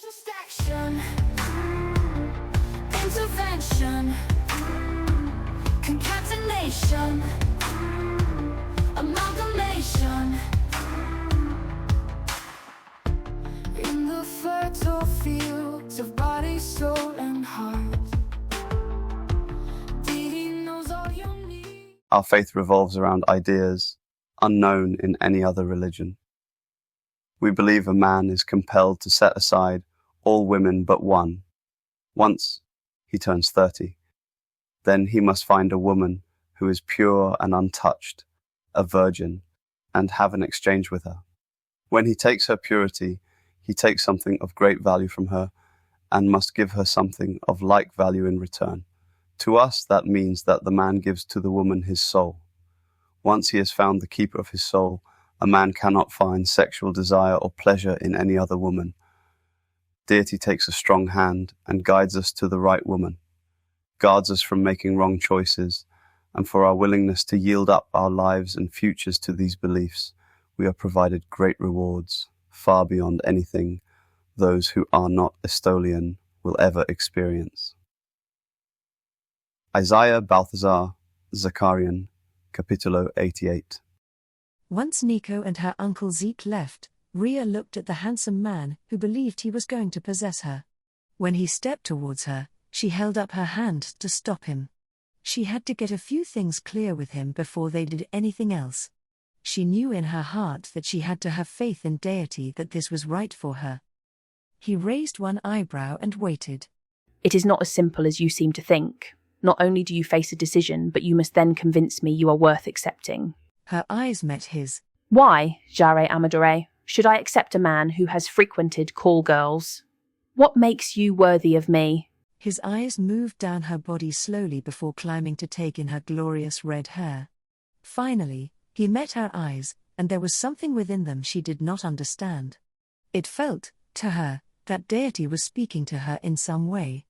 Distraction, intervention, concatenation, amalgamation. In the fertile fields of body, soul, and heart, He knows all you need. Our faith revolves around ideas unknown in any other religion. We believe a man is compelled to set aside all women but one, once he turns 30. Then he must find a woman who is pure and untouched, a virgin, and have an exchange with her. When he takes her purity, he takes something of great value from her and must give her something of like value in return. To us, that means that the man gives to the woman his soul. Once he has found the keeper of his soul, a man cannot find sexual desire or pleasure in any other woman. Deity takes a strong hand and guides us to the right woman, guards us from making wrong choices, and for our willingness to yield up our lives and futures to these beliefs, we are provided great rewards, far beyond anything those who are not Estolian will ever experience. Isaiah Balthazar Zakarian, Capitulo 88. Once Nico and her uncle Zeke left, Rhea looked at the handsome man who believed he was going to possess her. When he stepped towards her, she held up her hand to stop him. She had to get a few things clear with him before they did anything else. She knew in her heart that she had to have faith in deity that this was right for her. He raised one eyebrow and waited. It is not as simple as you seem to think. Not only do you face a decision, but you must then convince me you are worth accepting. Her eyes met his. Why, Jare Amadore, should I accept a man who has frequented call girls? What makes you worthy of me? His eyes moved down her body slowly before climbing to take in her glorious red hair. Finally, he met her eyes, and there was something within them she did not understand. It felt, to her, that deity was speaking to her in some way.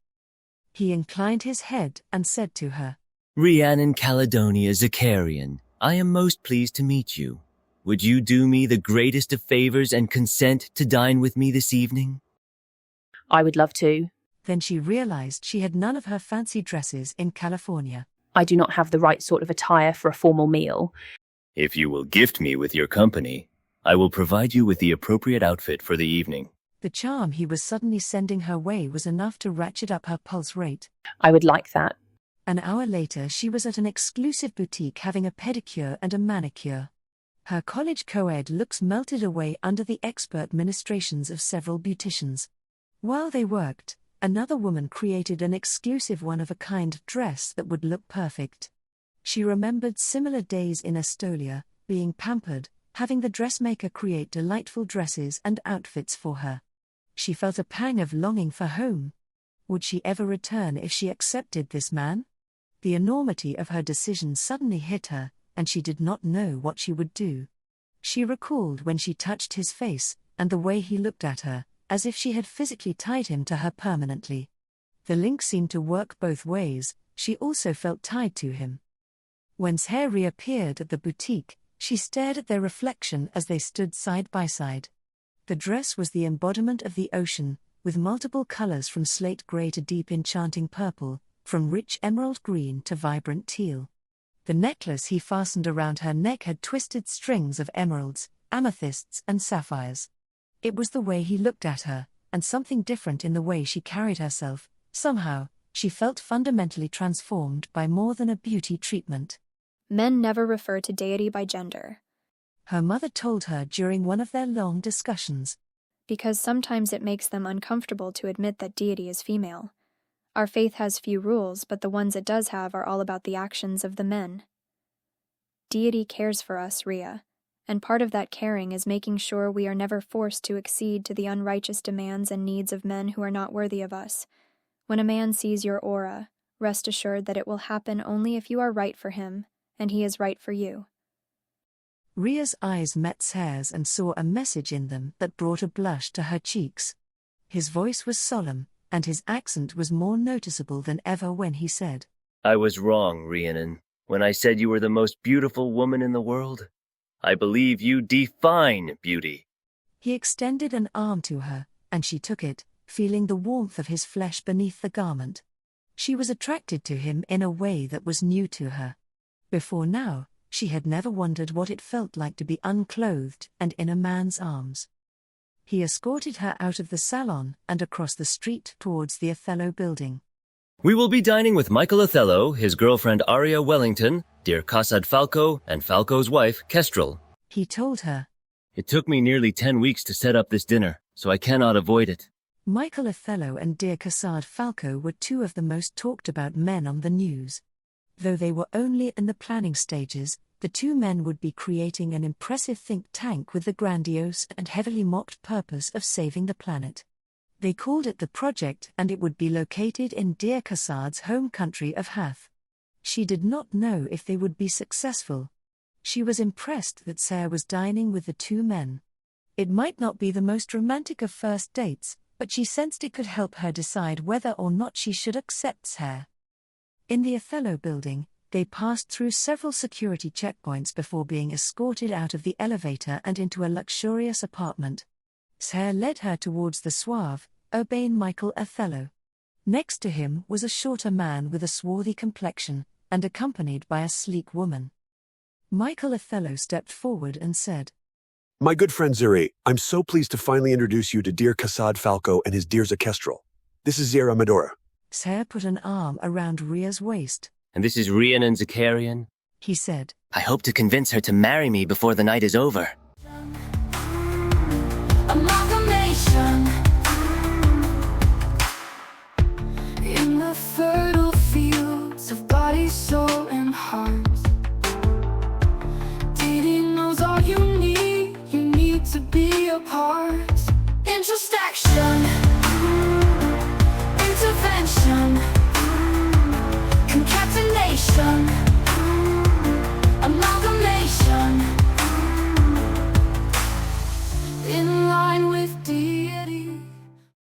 He inclined his head and said to her, Rhiannon Caledonia Zakarian, I am most pleased to meet you. Would you do me the greatest of favors and consent to dine with me this evening? I would love to. Then she realized she had none of her fancy dresses in California. I do not have the right sort of attire for a formal meal. If you will gift me with your company, I will provide you with the appropriate outfit for the evening. The charm he was suddenly sending her way was enough to ratchet up her pulse rate. I would like that. An hour later she was at an exclusive boutique having a pedicure and a manicure. Her college co-ed looks melted away under the expert ministrations of several beauticians. While they worked, another woman created an exclusive one-of-a-kind dress that would look perfect. She remembered similar days in Estolia, being pampered, having the dressmaker create delightful dresses and outfits for her. She felt a pang of longing for home. Would she ever return if she accepted this man? The enormity of her decision suddenly hit her, and she did not know what she would do. She recalled when she touched his face, and the way he looked at her, as if she had physically tied him to her permanently. The link seemed to work both ways, she also felt tied to him. When Sher reappeared at the boutique, she stared at their reflection as they stood side by side. The dress was the embodiment of the ocean, with multiple colors from slate gray to deep enchanting purple, from rich emerald green to vibrant teal. The necklace he fastened around her neck had twisted strings of emeralds, amethysts and sapphires. It was the way he looked at her, and something different in the way she carried herself. Somehow, she felt fundamentally transformed by more than a beauty treatment. Men never refer to deity by gender. Her mother told her during one of their long discussions. Because sometimes it makes them uncomfortable to admit that deity is female. Our faith has few rules, but the ones it does have are all about the actions of the men. Deity cares for us, Rhea, and part of that caring is making sure we are never forced to accede to the unrighteous demands and needs of men who are not worthy of us. When a man sees your aura, rest assured that it will happen only if you are right for him, and he is right for you. Rhea's eyes met Sher's and saw a message in them that brought a blush to her cheeks. His voice was solemn, and his accent was more noticeable than ever when he said, I was wrong, Rhiannon, when I said you were the most beautiful woman in the world. I believe you define beauty. He extended an arm to her, and she took it, feeling the warmth of his flesh beneath the garment. She was attracted to him in a way that was new to her. Before now, she had never wondered what it felt like to be unclothed and in a man's arms. He escorted her out of the salon and across the street towards the Othello building. We will be dining with Michael Othello, his girlfriend Aria Wellington, dear Casad Falco, and Falco's wife, Kestrel. He told her. It took me nearly 10 weeks to set up this dinner, so I cannot avoid it. Michael Othello and dear Casad Falco were two of the most talked about men on the news. Though they were only in the planning stages, the two men would be creating an impressive think tank with the grandiose and heavily mocked purpose of saving the planet. They called it the Project, and it would be located in dear Casad's home country of Hath. She did not know if they would be successful. She was impressed that Sarah was dining with the two men. It might not be the most romantic of first dates, but she sensed it could help her decide whether or not she should accept Sarah. In the Othello building, they passed through several security checkpoints before being escorted out of the elevator and into a luxurious apartment. Sarah led her towards the suave, urbane Michael Othello. Next to him was a shorter man with a swarthy complexion, and accompanied by a sleek woman. Michael Othello stepped forward and said, My good friend Zuri, I'm so pleased to finally introduce you to dear Casad Falco and his dear Kestrel. This is Zira Medora. Sarah put an arm around Ria's waist. And this is Rian and Zakarian. He said, I hope to convince her to marry me before the night is over.